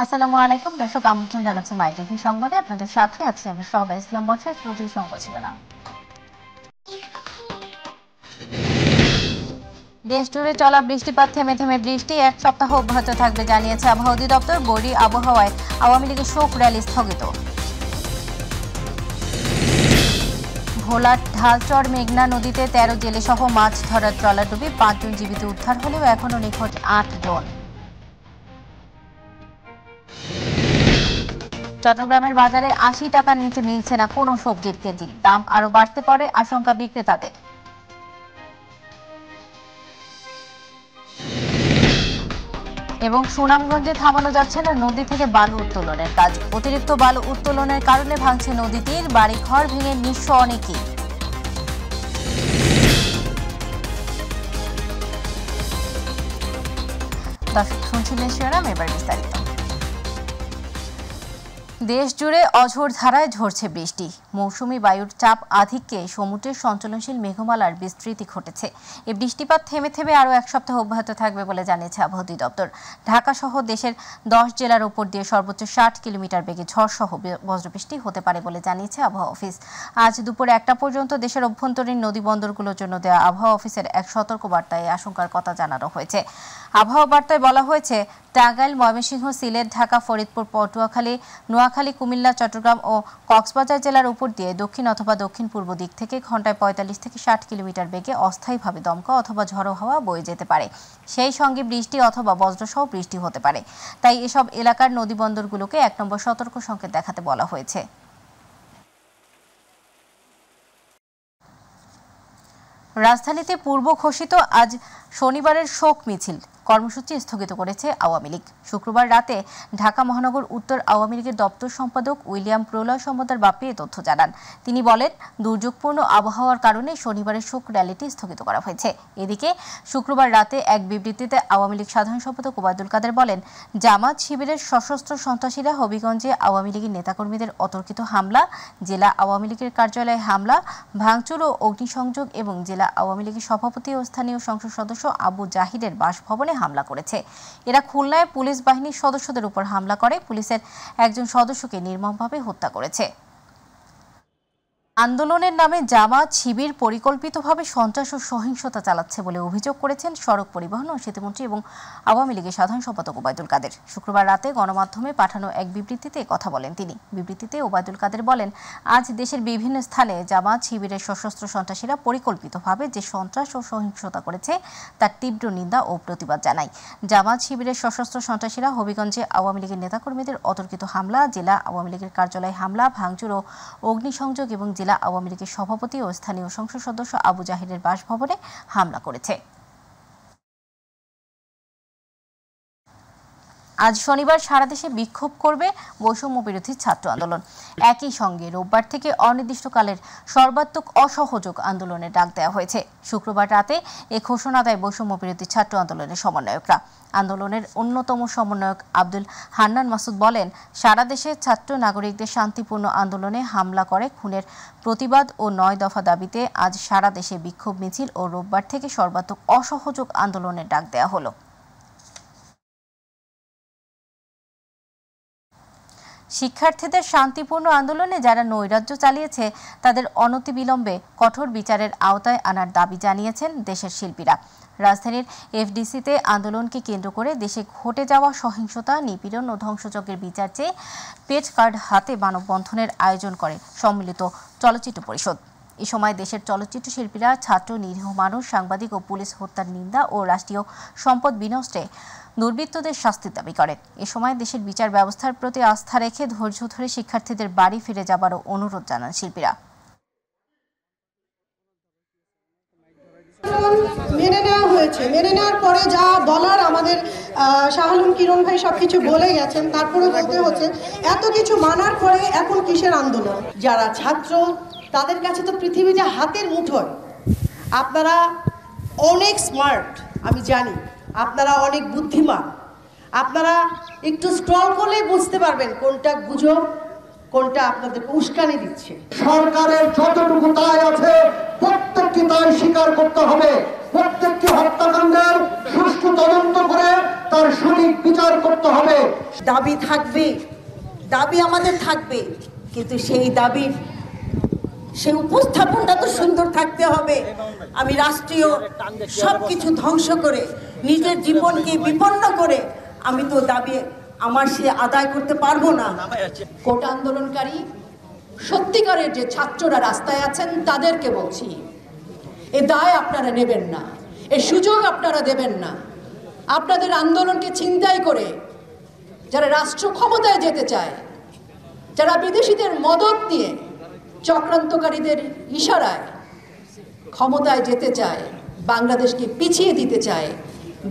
আসসালামু আলাইকুম দর্শক, আমন্ত্রণ জানাচ্ছি মাই টিভি সংবাদে। আপনাদের সাথে আছি আমি সহবা ইসলাম বলছি। প্রচুর সংবাদ ছিল না। দেশ জুড়ে চলা বৃষ্টিপাত থেমে থেমে বৃষ্টি এক সপ্তাহ অব্যাহত থাকবে জানিয়েছে আবহাওয়া অধিদপ্তর। বৈরী আবহাওয়ায় আওয়ামী লীগের শোক র্যালি স্থগিত। ভোলার ঢালচর মেঘনা নদীতে 13 জেলে সহ মাছ ধরার ট্রলার ডুবি 5 জন জীবিত উদ্ধার হলেও এখনও নিখোঁজ 8 জন। চট্টগ্রামের বাজারে 80 টাকার নিচে মিলছে না কোনো সবজির কেজি, দাম আরো বাড়তে পারে আশঙ্কা বিক্রেতাদের। এবং সুনামগঞ্জে থামানো যাচ্ছে না নদী থেকে বালু উত্তোলনের কাজ। অতিরিক্ত বালু উত্তোলনের কারণে ভাঙছে নদী তীর, বাড়িঘর ভেঙে নিঃস্ব অনেকেই। দর্শক শুনছিলেন শিরোনাম, এবার বিস্তারিত। দেশ জুড়ে অঝোর ধারায় ঝরছে বৃষ্টি। মৌসুমী বায়ুর চাপ আধিক্যে সমুদ্রের সঞ্চলনশীল মেঘমালার বিস্তৃতি ঘটেছে। এই বৃষ্টিপাত থেমে থেমে আরও এক সপ্তাহ অব্যাহত থাকবে বলে জানিয়েছে আবহাওয়া অধিদপ্তর। ঢাকা সহ দেশের 10 জেলার উপর দিয়ে সর্বোচ্চ 60 কিলোমিটার বেগে ঝড় সহ বজ্রবৃষ্টি হতে পারে বলে জানিয়েছে আবহাওয়া অফিস। আজ দুপুর 1টা পর্যন্ত দেশের অভ্যন্তরীণ নদী বন্দরগুলোর জন্য দেওয়া আবহাওয়া অফিসের এক সতর্ক বার্তায় আশঙ্কার কথা জানানো হয়েছে। আবহাওয়া বার্তায় বলা হয়েছে, টাঙ্গাইল, ময়মনসিংহ, সিলেট, ঢাকা, ফরিদপুর, পটুয়াখালী, নোয়াখালী, কুমিল্লা, চট্টগ্রাম ও কক্সবাজার জেলার উপর দিয়ে দক্ষিণ অথবা দক্ষিণ পূর্ব দিক থেকে ঘন্টায় 45 থেকে 60 কিলোমিটার বেগে অস্থায়ীভাবে দমকা অথবা ঝড়ো হাওয়া বয়ে যেতে পারে। সেই সঙ্গে বৃষ্টি অথবা বজ্রসহ বৃষ্টি হতে পারে। তাই এসব এলাকার নদী বন্দরগুলোকে 1 নম্বর সতর্ক সংকেত দেখাতে বলা হয়েছে। রাজধানীতে পূর্ব ঘোষিত আজ শনিবারের শোক মিছিল কর্মসূচি স্থগিত করেছে আওয়ামী লীগ। শুক্রবার রাতে ঢাকা মহানগর উত্তর আওয়ামী লীগের দপ্তর সম্পাদক উইলিয়াম প্রলয় সম্পদার বাপি এ তথ্য জানান। তিনি বলেন, দুর্যোগপূর্ণ আবহাওয়ার কারণে শনিবারের শোক র্যালিটি স্থগিত করা হয়েছে। এদিকে শুক্রবার রাতে এক বিবৃতিতে আওয়ামী লীগ সাধারণ সম্পাদক ওবায়দুল কাদের বলেন, জামাত শিবিরের সশস্ত্র সন্ত্রাসীরা হবিগঞ্জে আওয়ামী লীগের নেতাকর্মীদের অতর্কিত হামলা, জেলা আওয়ামী লীগের কার্যালয়ে হামলা, ভাঙচুর ও অগ্নিসংযোগ এবং জেলা আওয়ামী লীগের সভাপতি ও স্থানীয় সংসদ সদস্য আবু জাহিদের বাসভবনে হামলা করেছে। এরা খুলনায় পুলিশ বাহিনীর সদস্যদের উপর হামলা করে পুলিশের একজন সদস্যকে নির্মমভাবে হত্যা করেছে। আন্দোলনের নামে জামাত শিবির পরিকল্পিতভাবে সন্ত্রাস ও সহিংসতা চালাচ্ছে বলে অভিযোগ করেছেন সড়ক পরিবহন ও সেতুমন্ত্রী এবং আওয়ামী লীগের সাধারণ সম্পাদক ওবায়দুল কাদের। শুক্রবার রাতে গণমাধ্যমে পাঠানো এক বিবৃতিতে কথা বলেন তিনি। বিবৃতিতে ওবায়দুল কাদের বলেন, আজ দেশের বিভিন্ন স্থানে জামাত শিবিরের সশস্ত্র সন্ত্রাসীরা পরিকল্পিতভাবে যে সন্ত্রাস ও সহিংসতা করেছে তার তীব্র নিন্দা ও প্রতিবাদ জানাই। জামাত শিবিরের সশস্ত্র সন্ত্রাসীরা হবিগঞ্জে আওয়ামী লীগের নেতাকর্মীদের অতর্কিত হামলা, জেলা আওয়ামী লীগের কার্যালয়ে হামলা, ভাঙচুর ও অগ্নিসংযোগ এবং জেলা আওয়ামী লীগের সভাপতি ও স্থানীয় সংসদ সদস্য আবু জাহিদের বাসভবনে হামলা করেছে। আজ শনিবার সারা দেশে বিক্ষোভ করবে বৈষম্য বিরোধী ছাত্র আন্দোলন। একই সঙ্গে রোববার থেকে অনির্দিষ্টকালের সর্বাত্মক অসহযোগ আন্দোলনের ডাক দেওয়া হয়েছে। শুক্রবার রাতে এ ঘোষণা দেয় বৈষম্য বিরোধী ছাত্র আন্দোলনের সমন্বয়করা। আন্দোলনের অন্যতম সমন্বয়ক আব্দুল হান্নান মাসুদ বলেন, সারা দেশে ছাত্র নাগরিকদের শান্তিপূর্ণ আন্দোলনে হামলা করে খুনের প্রতিবাদ ও 9 দফা দাবিতে আজ সারা দেশে বিক্ষোভ মিছিল ও রোববার থেকে সর্বাত্মক অসহযোগ আন্দোলনের ডাক দেওয়া হলো। শিক্ষার্থীদের শান্তিপূর্ণ আন্দোলনে যারা নৈরাজ্য চালিয়েছে তাদের অনতিবিলম্বে কঠোর বিচারের আওতায় আনার দাবি জানিয়েছেন দেশের শিল্পীরা। রাজধানীর এফডিসিতে আন্দোলনকে কেন্দ্র করে দেশে ঘটে যাওয়া সহিংসতা, নিপীড়ন ও ধ্বংসযজ্ঞের বিচার চেয়ে পেজ কার্ড হাতে মানববন্ধনের আয়োজন করে সম্মিলিত চলচ্চিত্র পরিষদ। এ সময় দেশের চলচ্চিত্র শিল্পীরা ছাত্র, নিরীহ মানুষ, সাংবাদিক ও পুলিশ হত্যার নিন্দা ও রাষ্ট্রীয় সম্পদ বিনষ্টে দুর্বৃত্তদের শাস্তির দাবি করে। এ সময় দেশের বিচার ব্যবস্থার প্রতি আস্থা রেখে ধৈর্য ধরে শিক্ষার্থীদের বাড়ি ফিরে যাবারও অনুরোধ জানান শিল্পীরা। মেনে নেওয়া হয়েছে, মেনে নেওয়ার পরে যা বলার আমাদের শাহ আলম কিরণ ভাই সবকিছু বলে গেছেন, তারপরে বলতে হচ্ছে এত কিছু মানার পরে এখন কিসের আন্দোলন? যারা ছাত্র তাদের কাছে তো পৃথিবীটা হাতের মুঠোয়। আপনারা অনেক স্মার্ট, আমি জানি আপনারা অনেক বুদ্ধিমান। আপনারা একটু স্ক্রল করলেই বুঝতে পারবেন কোনটা গুজব, কোনটা আপনাদের উস্কানি দিচ্ছে। সরকারের যতটুকু দায় আছে প্রত্যেকটি দায় স্বীকার করতে হবে। প্রত্যেকটি হত্যাকাণ্ডের সুষ্ঠু তদন্ত করে তার সঠিক বিচার স্বীকার করতে হবে। দাবি থাকবে, দাবি আমাদের থাকবে, কিন্তু সেই দাবির সেই উপস্থাপনটা তো সুন্দর থাকতে হবে। আমি রাষ্ট্রীয় সবকিছু ধ্বংস করে নিজের জীবনকে বিপন্ন করে আমি তো দাবি আমার সে আদায় করতে পারবো না। কোটা আন্দোলনকারী সত্যিকারের যে ছাত্ররা রাস্তায় আছেন তাদেরকে বলছি, এ দায় আপনারা নেবেন না, এ সুযোগ আপনারা দেবেন না। আপনাদের আন্দোলনকে ছিনতাই করে যারা রাষ্ট্র ক্ষমতায় যেতে চায়, যারা বিদেশিদের মদত দিয়ে চক্রান্তকারীদের ইশারায় ক্ষমতায় যেতে চায়, বাংলাদেশকে পিছিয়ে দিতে চায়,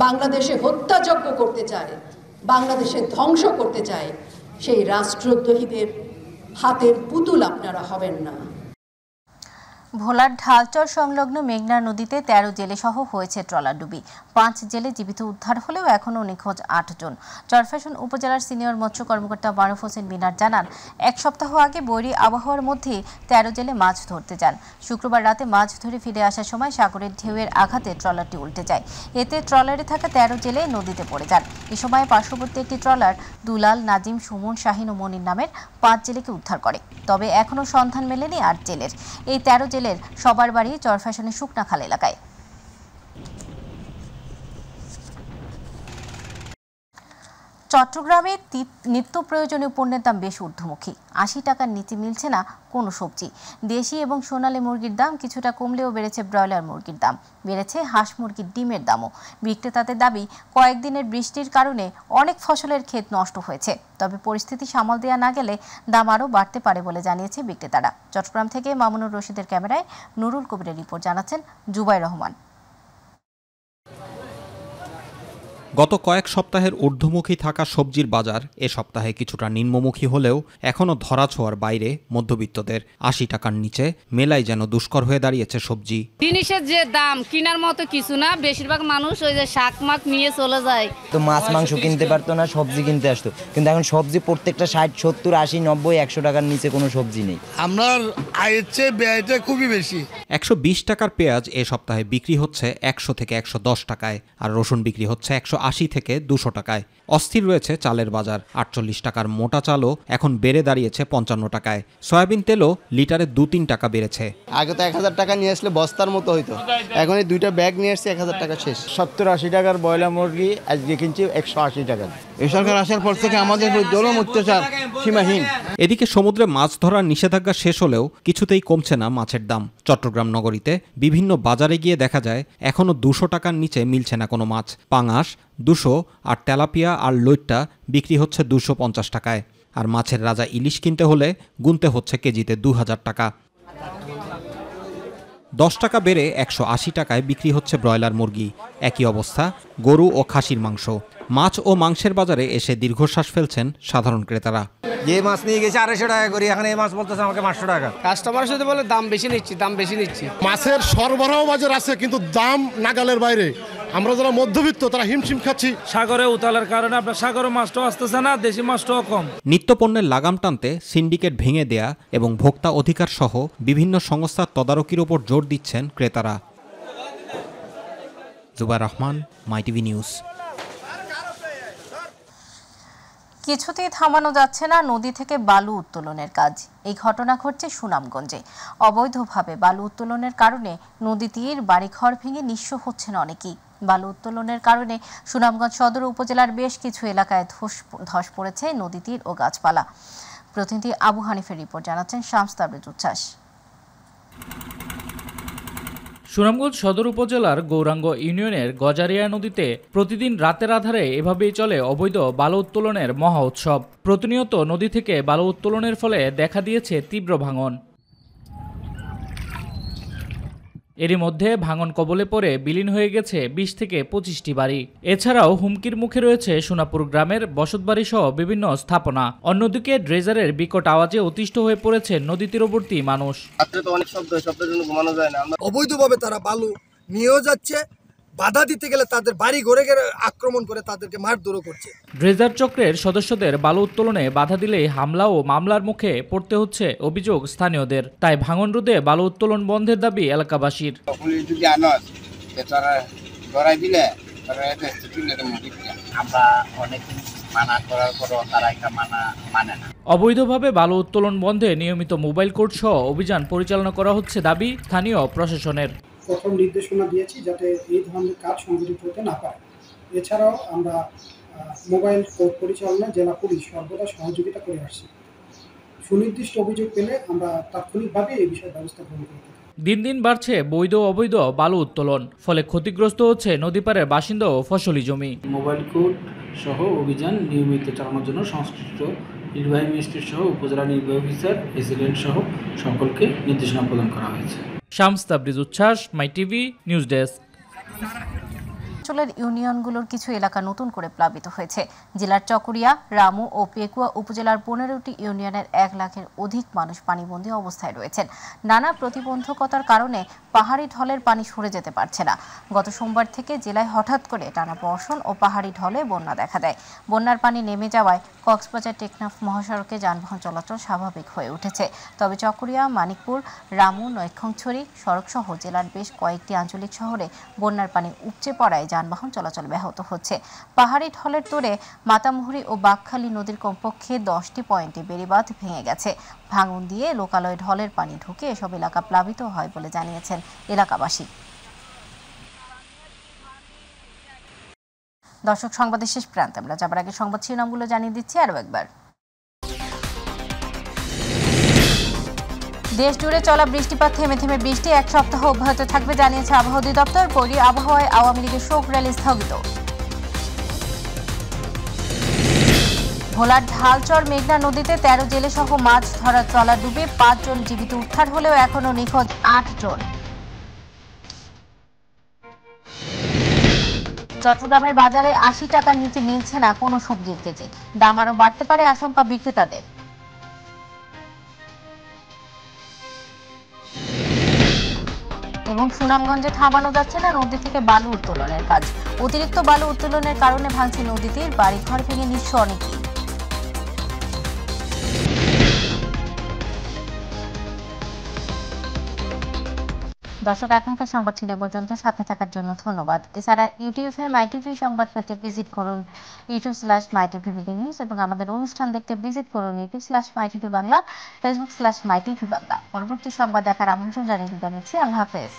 বাংলাদেশে হত্যাযজ্ঞ করতে চায়, বাংলাদেশে ধ্বংস করতে চায়, সেই রাষ্ট্রদ্রোহীদের হাতের পুতুল আপনারা হবেন না। ভোলার ঢালচর সংলগ্ন মেঘনা নদীতে ১৩ জেলে সহ হয়েছে ট্রলারডুবি। ৫ জেলে জীবিত উদ্ধার হলেও এখনও নিখোঁজ ৮ জন। চরফ্যাশন উপজেলার সিনিয়র মৎস্য কর্মকর্তা মারুফ হোসেন মিনার জানান, এক সপ্তাহ আগে বৈরী আবহাওয়ার মধ্যে ১৩ জেলে মাছ ধরতে যান। শুক্রবার রাতে মাছ ধরে ফিরে আসার সময় সাগরের ঢেউয়ের আঘাতে ট্রলারটি উল্টে যায়। এতে ট্রলারে থাকা ১৩ জেলে নদীতে পড়ে যান। এ সময় পার্শ্ববর্তী একটি ট্রলার দুলাল, নাজিম, সুমন, শাহিন ও মনির নামের ৫ জেলেকে উদ্ধার করে। তবে এখনও সন্ধান মেলেনি ৮ জেলের। এই ১৩ জেলের সবার বাড়ি চরফ্যাশনের শুকনাখাল এলাকায়। চট্টগ্রামে নিত্য প্রয়োজনীয় পণ্যের দাম বেশ ঊর্ধ্বমুখী। ৮০ টাকার নিচে মিলছে না কোনো সবজি। দেশি এবং সোনালী মুরগির দাম কিছুটা কমলেও বেড়েছে ব্রয়লার মুরগির দাম, বেড়েছে হাঁস মুরগির ডিমের দামও। বিক্রেতাদের দাবি, কয়েকদিনের বৃষ্টির কারণে অনেক ফসলের ক্ষেত নষ্ট হয়েছে। তবে পরিস্থিতি সামাল দেওয়া না গেলে দাম আরও বাড়তে পারে বলে জানিয়েছে বিক্রেতারা। চট্টগ্রাম থেকে মামুনুর রশিদের ক্যামেরায় নুরুল কবিরের রিপোর্ট, জানাচ্ছেন জুবাইর রহমান। গত কয়েক সপ্তাহের ঊর্ধ্বমুখী থাকা সবজির বাজার এ সপ্তাহে কিছুটা নিম্নমুখী হলেও এখনও ধরাছোঁয়ার বাইরে মধ্যবিত্তদের। ৮০ টাকার নিচে মেলাই যেন দুষ্কর হয়ে দাঁড়িয়েছে সবজি। জিনিসের যে দাম কেনার মতো কিছু না, বেশিরভাগ মানুষ ওই যে শাক মাছ নিয়ে চলে যায়। তো মাছ মাংস কিনতে পারতো না, সবজি কিনতে আসতো, কিন্তু এখন সবজি প্রত্যেকটা ৬০, ৭০, ৮০, ৯০, ১০০ টাকার নিচে কোনো সবজি নেই। আমার আয়ের চেয়ে ব্যয়টা খুবই বেশি। ১২০ টাকার পেঁয়াজ এ সপ্তাহে বিক্রি হচ্ছে ১০০ থেকে ১১০ টাকায়, আর রসুন বিক্রি হচ্ছে ১৮০ থেকে ২০০ টাকায়। অস্থির রয়েছে চালের বাজার। ৪৮ টাকার মোটা চালও এখন বেড়ে দাঁড়িয়েছে ৫৫ টাকায়। সয়াবিন তেলও লিটারে ২-৩ টাকা বেড়েছে। আগে তো ১০০০ টাকা নিয়ে আসলে বস্তার মতো হইতো, এখন এই ২টা ব্যাগ নিয়ে আসছে ১০০০ টাকা শেষ। ৭০-৮০ টাকার ব্রয়লার মুরগি আজকে কিনছি ১৮০ টাকা। এই সরকার আসার পর থেকে আমাদের জুলুম অত্যাচার সীমাহীন। এদিকে সমুদ্রে মাছ ধরার নিষেধাজ্ঞা শেষ হলেও কিছুতেই কমছে না মাছের দাম। চট্টগ্রাম নগরীতে বিভিন্ন বাজারে গিয়ে দেখা যায় এখনও ২০০ টাকার নিচে মিলছে না কোনো মাছ। পাঙাশ ২০০ আর তেলাপিয়া আর লইট্টা বিক্রি হচ্ছে ২৫০ টাকায়। আর মাছের রাজা ইলিশ কিনতে হলে গুনতে হচ্ছে কেজিতে ২০০০ টাকা। ১০ টাকা বেড়ে ১৮০ টাকায় বিক্রি হচ্ছে ব্রয়লার মুরগি। একই অবস্থা গরু ও খাসির মাংস। মাছ ও মাংসের বাজারে এসে দীর্ঘশ্বাস ফেলছেন সাধারণ ক্রেতারা। যে মাছ নিয়ে গেছে ২৫০ টাকা করে, এখন এই মাছ বলতেছে আমাকে ৫০০ টাকা। কাস্টমার সাথে বলে দাম বেশি নিচ্ছি, দাম বেশি নিচ্ছি। মাছের সরবরাহ বাজার আছে কিন্তু দাম নাগালের বাইরে। আমরা যারা মধ্যবিত্ত তারা হিমশিম খাচ্ছি। সাগরে উতালের কারণে আপনার সাগরে মাছটাও আসতেছে না, দেশি মাছটাও কম। নিত্যপণ্যের লাগাম টানতে সিন্ডিকেট ভেঙে দেয়া এবং ভোক্তা অধিকার সহ বিভিন্ন সংস্থার তদারকির ওপর জোর দিচ্ছেন ক্রেতারা। জুবাইর রহমান, মাইটিভি নিউজ। কিছুতেই থামানো যাচ্ছে না নদী থেকে বালু উত্তোলনের কাজ। এই ঘটনা ঘটছে সুনামগঞ্জে। অবৈধভাবে বালু উত্তোলনের কারণে নদী তীর বাড়িঘর ভেঙে নিঃস্ব হচ্ছেন অনেকেই। বালু উত্তোলনের কারণে সুনামগঞ্জ সদর উপজেলার বেশ কিছু এলাকায় ধস পড়েছে নদী তীর ও গাছপালা। প্রতিনিধি আবু হানিফের রিপোর্ট, জানাচ্ছেন শামস তাবরেজ উচ্ছ্বাস। সুনামগঞ্জ সদর উপজেলার গৌরাঙ্গ ইউনিয়নের গজারিয়া নদীতে প্রতিদিন রাতের আধারে এভাবেই চলে অবৈধ বালু উত্তোলনের মহা উৎসব। প্রতিনিয়ত নদী থেকে বালু উত্তোলনের ফলে দেখা দিয়েছে তীব্র ভাঙন। এরই মধ্যে ভাঙন কবলে পড়ে বিলীন হয়ে গেছে ২০ থেকে ২৫টি বাড়ি। এছাড়াও হুমকির মুখে রয়েছে সোনাপুর গ্রামের বসতবাড়ি সহ বিভিন্ন স্থাপনা। অন্যদিকে ড্রেজারের বিকট আওয়াজে অতিষ্ঠ হয়ে পড়েছে নদী তীরবর্তী মানুষ। অবৈধভাবে তারা বালু নিয়েও যাচ্ছে, বাধা দিতে গেলে তাদের বাড়ি ঘরে ঘরে আক্রমণ করে তাদেরকে মারধরও করছে। ড্রেজার চক্রের সদস্যদের বালু উত্তোলনে বাধা দিলেই হামলা ও মামলার মুখে পড়তে হচ্ছে অভিযোগ স্থানীয়দের। তাই ভাঙন রোধে বালু উত্তোলন বন্ধের দাবি এলাকাবাসীর। আমরা অনেকদিন মানা করার পরও তারা এটা মানে না। অবৈধভাবে বালু উত্তোলন বন্ধে নিয়মিত মোবাইল কোর্ট সহ অভিযান পরিচালনা করা হচ্ছে দাবি স্থানীয় প্রশাসনের। প্রথম নির্দেশনা দিয়েছি যাতে এই ধরনের কাজ সংঘটিত হতে না পারে। এছাড়াও আমরা মোবাইল কোর্ট পরিচালনায় জেলা পুলিশ সর্বদা সহযোগিতা করে আসছি। সুনির্দিষ্ট অভিযোগ পেলে আমরা তাৎক্ষণিকভাবে এই বিষয়ে ব্যবস্থা গ্রহণ করব। দিন দিন বাড়ছে বৈধ অবৈধ বালু উত্তোলন, ফলে ক্ষতিগ্রস্ত হচ্ছে নদীপাড়ের বাসিন্দা ও ফসলি জমি। মোবাইল কোর্ট সহ অভিযান নিয়মিত চালানোর জন্য সংশ্লিষ্ট নির্বাহী ম্যাজিস্ট্রেট সহ উপজেলা নির্বাহী অফিসার প্রেসিডেন্ট সহ সকলকে নির্দেশনা প্রদান করা হয়েছে। শামস তাবরিজ উচ্ছ্বাস, মাই টিভি নিউজ ডেস্ক। অঞ্চলের ইউনিয়নগুলোর কিছু এলাকা নতুন করে প্লাবিত হয়েছে। জেলার চকরিয়া, রামু ও পেকুয়া উপজেলার 15টি ইউনিয়নের 1 লাখের অধিক মানুষ পানিবন্দী অবস্থায় রয়েছেন। নানা প্রতিবন্ধকতার কারণে পাহাড়ি ঢলের পানি সরে যেতে পারছে না। গত সোমবার থেকে জেলায় হঠাৎ করে টানা বর্ষণ ও পাহাড়ি ঢলে বন্যা দেখা দেয়। বন্যার পানি নেমে যাওয়ায় কক্সবাজার টেকনাফ মহাসড়কে যানবাহন চলাচল স্বাভাবিক হয়ে উঠেছে। তবে চকরিয়া, মানিকপুর, রামু, নৈক্ষংছড়ি সড়কসহ জেলার বেশ কয়েকটি আঞ্চলিক শহরে বন্যার পানি উপচে পড়ায় যানবাহন চলাচল ব্যাহত হচ্ছে। পাহাড়ি ঢলের তোড়ে মাতামুহুরী ও বাঘখালী নদীর কমপক্ষে 10টি পয়েন্টে বেড়িবাঁধ ভেঙে গেছে। ভাঙন দিয়ে লোকালয়ে ঢলের পানি ঢুকে এসব এলাকা প্লাবিত হয় বলে জানিয়েছেন এলাকাবাসী। দর্শক, সংবাদের শেষ প্রান্তে আমরা যাবার আগে সংবাদ শিরোনামগুলো জানিয়ে দিচ্ছি আরও একবার। দেশ জুড়ে চলা বৃষ্টিপাত থেমে থেমে বৃষ্টি 1 সপ্তাহ অব্যাহত থাকবে জানিয়েছে আবহাওয়া অধিদপ্তর। পরি আবহাওয়ায় আওয়ামী লীগের শোক র্যালি স্থগিত। ভোলার ঢালচর মেঘনা নদীতে 13 জেলে সহ মাছ ধরার ট্রলার ডুবে 5 জন জীবিত উদ্ধার হলেও এখনো নিখোঁজ 8 জন। চট্টগ্রামের বাজারে 80 টাকার নিচে মিলছে না কোনো সবজির কেজি। দাম আরও বাড়তে পারে আশঙ্কা বিক্রেতাদের। এবং সুনামগঞ্জে থামানো যাচ্ছে না নদী থেকে বালু উত্তোলনের কাজ। অতিরিক্ত বালু উত্তোলনের কারণে ভাঙছে নদীটির বাড়িঘর ভেঙে নিঃস্ব অনেকেই। দর্শক, এখনকার সংবাদ ছিল পর্যন্ত। সাথে থাকার জন্য ধন্যবাদ। এছাড়া ইউটিউবে মাই টিভি সংবাদ পেতে ভিজিট করুন youtube/mytvnews এবং আমাদের অনুষ্ঠান দেখতে ভিজিট করুন youtube/mytvbangla, facebook/mytvbangla। পরবর্তী সংবাদ দেখার আমন্ত্রণ জানিয়ে দিচ্ছি। আল্লাহ হাফেজ।